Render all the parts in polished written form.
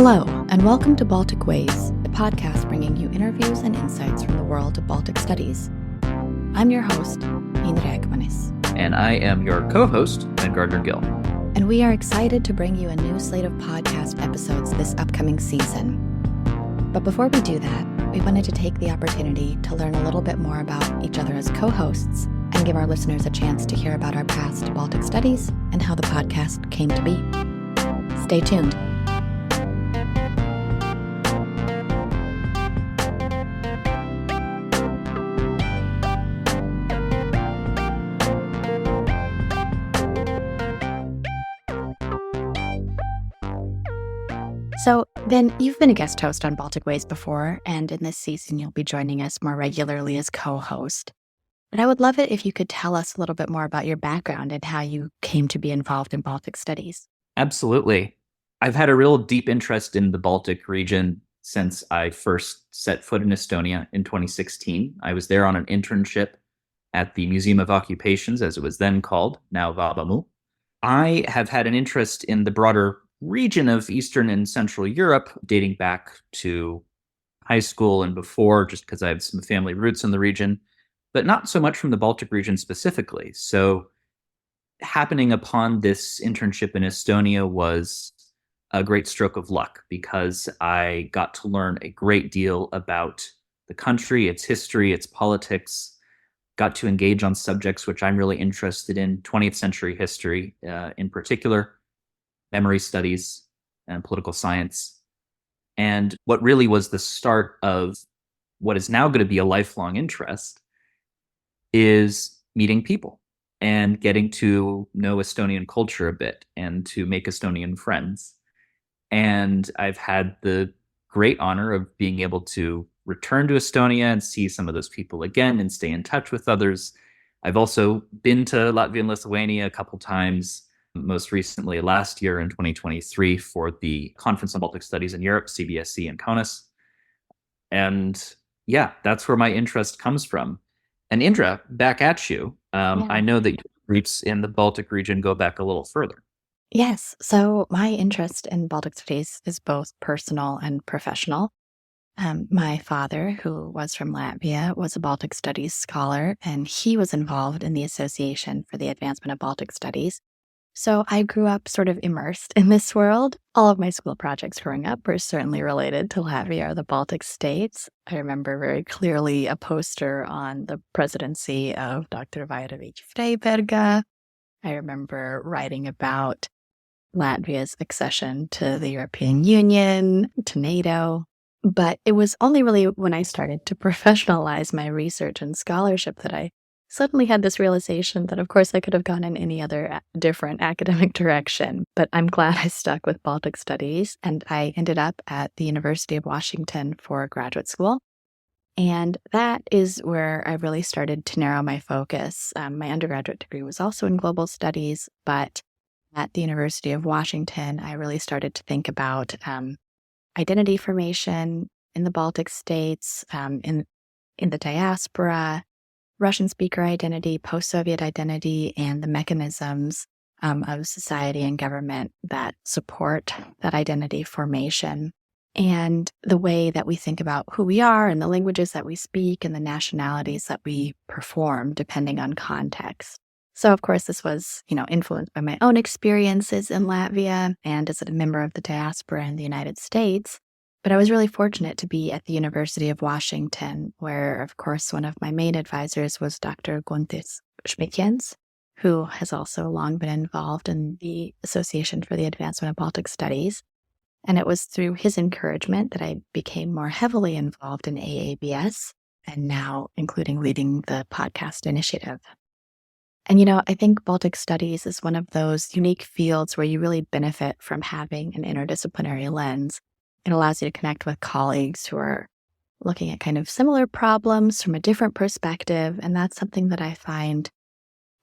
Hello, and welcome to Baltic Ways, the podcast bringing you interviews and insights from the world of Baltic studies. I'm your host, Indra Ekmanis. And I am your co-host, Gardner-Gill. And we are excited to bring you a new slate of podcast episodes this upcoming season. But before we do that, we wanted to take the opportunity to learn a little bit more about each other as co-hosts and give our listeners a chance to hear about our past Baltic studies and how the podcast came to be. Stay tuned. So, Ben, you've been a guest host on Baltic Ways before, and in this season you'll be joining us more regularly as co-host. But I would love it if you could tell us a little bit more about your background and how you came to be involved in Baltic studies. Absolutely. I've had a real deep interest in the Baltic region since I first set foot in Estonia in 2016. I was there on an internship at the Museum of Occupations, as it was then called, now Vabamu. I have had an interest in the broader region of Eastern and Central Europe dating back to high school and before, just because I have some family roots in the region, but not so much from the Baltic region specifically. So happening upon this internship in Estonia was a great stroke of luck because I got to learn a great deal about the country, its history, its politics, got to engage on subjects which I'm really interested in, 20th century history in particular, memory studies, and political science. And what really was the start of what is now going to be a lifelong interest is meeting people and getting to know Estonian culture a bit and to make Estonian friends. And I've had the great honor of being able to return to Estonia and see some of those people again and stay in touch with others. I've also been to Latvia and Lithuania a couple times, most recently last year in 2023 for the Conference on Baltic Studies in Europe, CBSC in Kaunas. And yeah, that's where my interest comes from. And Indra, back at you. I know that your roots in the Baltic region go back a little further. Yes, so my interest in Baltic studies is both personal and professional. My father, who was from Latvia, was a Baltic studies scholar, and he was involved in the Association for the Advancement of Baltic Studies. So I grew up sort of immersed in this world. All of my school projects growing up were certainly related to Latvia or the Baltic states. I remember very clearly a poster on the presidency of Dr. Vairavich Freiberga. I remember writing about Latvia's accession to the European Union, to NATO. But it was only really when I started to professionalize my research and scholarship that I suddenly had this realization that, of course, I could have gone in any other different academic direction. But I'm glad I stuck with Baltic studies, and I ended up at the University of Washington for graduate school. And that is where I really started to narrow my focus. My undergraduate degree was also in global studies, but at the University of Washington, I really started to think about identity formation in the Baltic states, in the diaspora, Russian speaker identity, post-Soviet identity, and the mechanisms of society and government that support that identity formation, and the way that we think about who we are and the languages that we speak and the nationalities that we perform depending on context. So, of course, this was, influenced by my own experiences in Latvia and as a member of the diaspora in the United States. But I was really fortunate to be at the University of Washington, where, of course, one of my main advisors was Dr. Guntis Šmitiens, who has also long been involved in the Association for the Advancement of Baltic Studies. And it was through his encouragement that I became more heavily involved in AABS, and now including leading the Podcast Initiative. And, I think Baltic studies is one of those unique fields where you really benefit from having an interdisciplinary lens. It allows you to connect with colleagues who are looking at kind of similar problems from a different perspective. And that's something that I find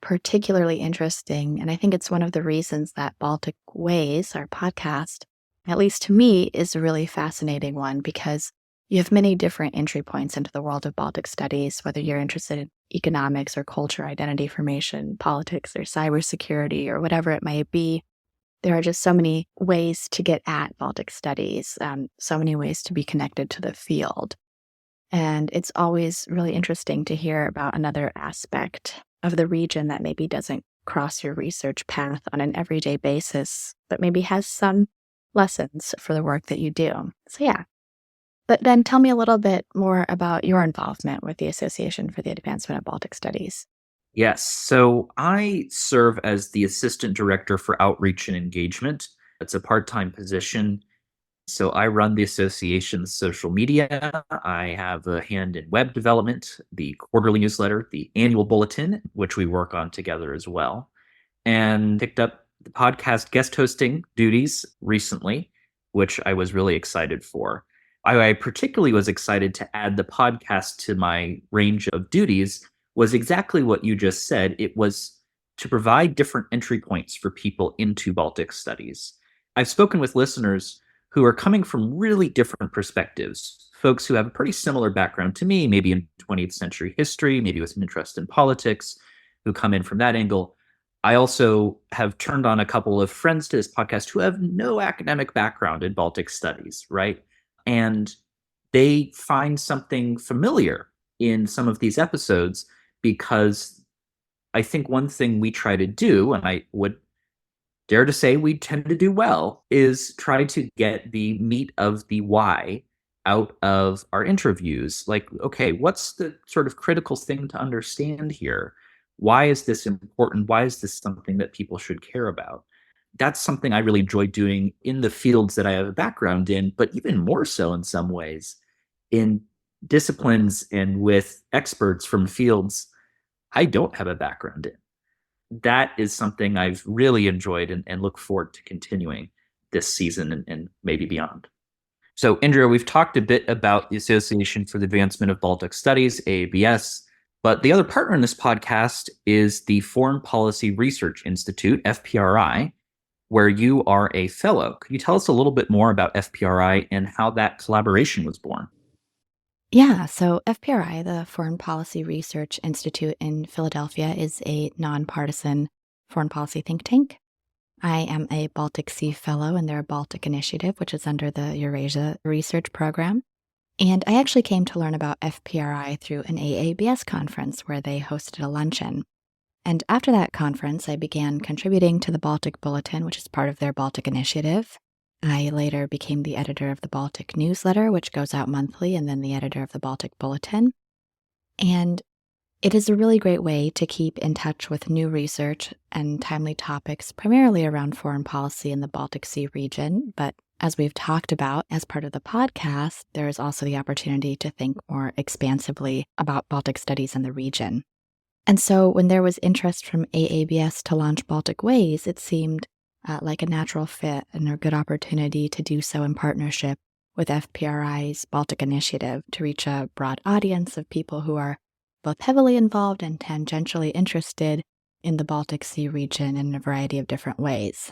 particularly interesting. And I think it's one of the reasons that Baltic Ways, our podcast, at least to me, is a really fascinating one, because you have many different entry points into the world of Baltic studies, whether you're interested in economics or culture, identity formation, politics, or cybersecurity, or whatever it might be. there are just so many ways to get at Baltic studies, so many ways to be connected to the field. And it's always really interesting to hear about another aspect of the region that maybe doesn't cross your research path on an everyday basis, but maybe has some lessons for the work that you do. So, yeah. But then tell me a little bit more about your involvement with the Association for the Advancement of Baltic Studies. Yes. So I serve as the Assistant Director for Outreach and Engagement. It's a part time position. So I run the association's social media. I have a hand in web development, the quarterly newsletter, the annual bulletin, which we work on together as well, and picked up the podcast guest hosting duties recently, which I was really excited for. I particularly was excited to add the podcast to my range of duties was exactly what you just said. It was to provide different entry points for people into Baltic studies. I've spoken with listeners who are coming from really different perspectives, folks who have a pretty similar background to me, maybe in 20th century history, maybe with an interest in politics, who come in from that angle. I also have turned on a couple of friends to this podcast who have no academic background in Baltic studies, right? And they find something familiar in some of these episodes because I think one thing we try to do, and I would dare to say we tend to do well, is try to get the meat of the why out of our interviews. Like, okay, what's the sort of critical thing to understand here? Why is this important? Why is this something that people should care about? That's something I really enjoy doing in the fields that I have a background in, but even more so in some ways in disciplines and with experts from fields I don't have a background in. That is something I've really enjoyed and look forward to continuing this season and maybe beyond. So, Indra, we've talked a bit about the Association for the Advancement of Baltic Studies, AABS, but the other partner in this podcast is the Foreign Policy Research Institute, FPRI, where you are a fellow. Could you tell us a little bit more about FPRI and how that collaboration was born? Yeah, so FPRI, the Foreign Policy Research Institute in Philadelphia, is a nonpartisan foreign policy think tank. I am a Baltic Sea Fellow in their Baltic Initiative, which is under the Eurasia Research Program. And I actually came to learn about FPRI through an AABS conference where they hosted a luncheon. And after that conference, I began contributing to the Baltic Bulletin, which is part of their Baltic Initiative. I later became the editor of the Baltic newsletter, which goes out monthly, and then the editor of the Baltic Bulletin. And it is a really great way to keep in touch with new research and timely topics, primarily around foreign policy in the Baltic Sea region. But as we've talked about as part of the podcast, there is also the opportunity to think more expansively about Baltic studies in the region. And so when there was interest from AABS to launch Baltic Ways, it seemed like a natural fit and a good opportunity to do so in partnership with FPRI's Baltic Initiative to reach a broad audience of people who are both heavily involved and tangentially interested in the Baltic Sea region in a variety of different ways.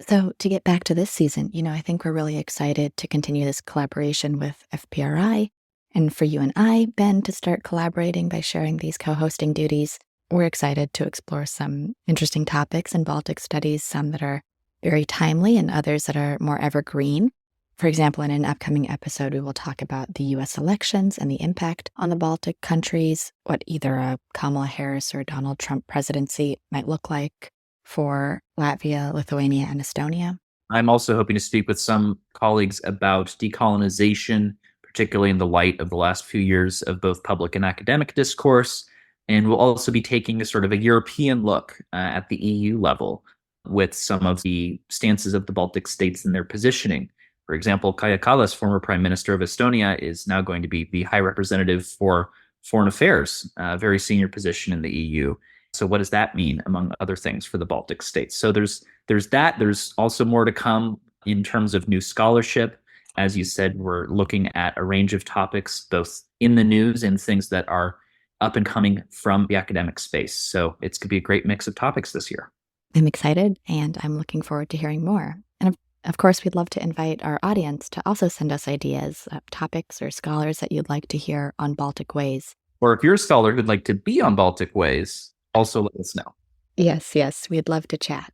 So to get back to this season, I think we're really excited to continue this collaboration with FPRI and for you and I, Ben, to start collaborating by sharing these co-hosting duties. We're excited to explore some interesting topics in Baltic studies, some that are very timely and others that are more evergreen. For example, in an upcoming episode, we will talk about the U.S. elections and the impact on the Baltic countries, what either a Kamala Harris or Donald Trump presidency might look like for Latvia, Lithuania, and Estonia. I'm also hoping to speak with some colleagues about decolonization, particularly in the light of the last few years of both public and academic discourse. And we'll also be taking a sort of a European look at the EU level with some of the stances of the Baltic states and their positioning. For example, Kaja Kallas, former Prime Minister of Estonia, is now going to be the High Representative for Foreign Affairs, a very senior position in the EU. So what does that mean, among other things, for the Baltic states? So there's that. There's also more to come in terms of new scholarship. As you said, we're looking at a range of topics, both in the news and things that are up and coming from the academic space. So it's going to be a great mix of topics this year. I'm excited, and I'm looking forward to hearing more. And of course, we'd love to invite our audience to also send us ideas, topics, or scholars that you'd like to hear on Baltic Ways. Or if you're a scholar who'd like to be on Baltic Ways, also let us know. Yes, we'd love to chat.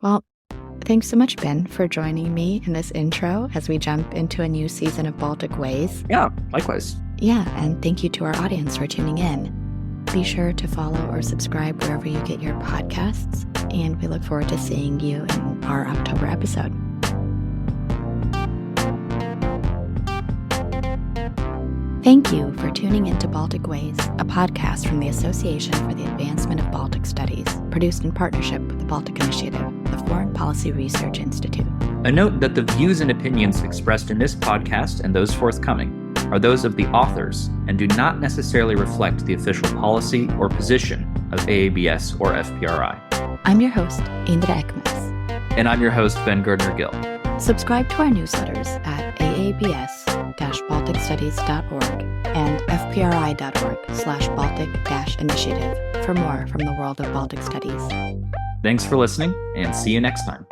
Well, Thanks so much, Ben, for joining me in this intro as we jump into a new season of Baltic Ways. Yeah, likewise. Yeah, and thank you to our audience for tuning in. Be sure to follow or subscribe wherever you get your podcasts, and we look forward to seeing you in our October episode. Thank you for tuning into Baltic Ways, a podcast from the Association for the Advancement of Baltic Studies, produced in partnership with the Baltic Initiative, the Foreign Policy Research Institute. A note that the views and opinions expressed in this podcast and those forthcoming are those of the authors and do not necessarily reflect the official policy or position of AABS or FPRI. I'm your host, Indra Ekmanis. And I'm your host, Ben Gardner-Gill. Subscribe to our newsletters at aabs-balticstudies.org and fpri.org/Baltic-initiative for more from the world of Baltic studies. Thanks for listening, and see you next time.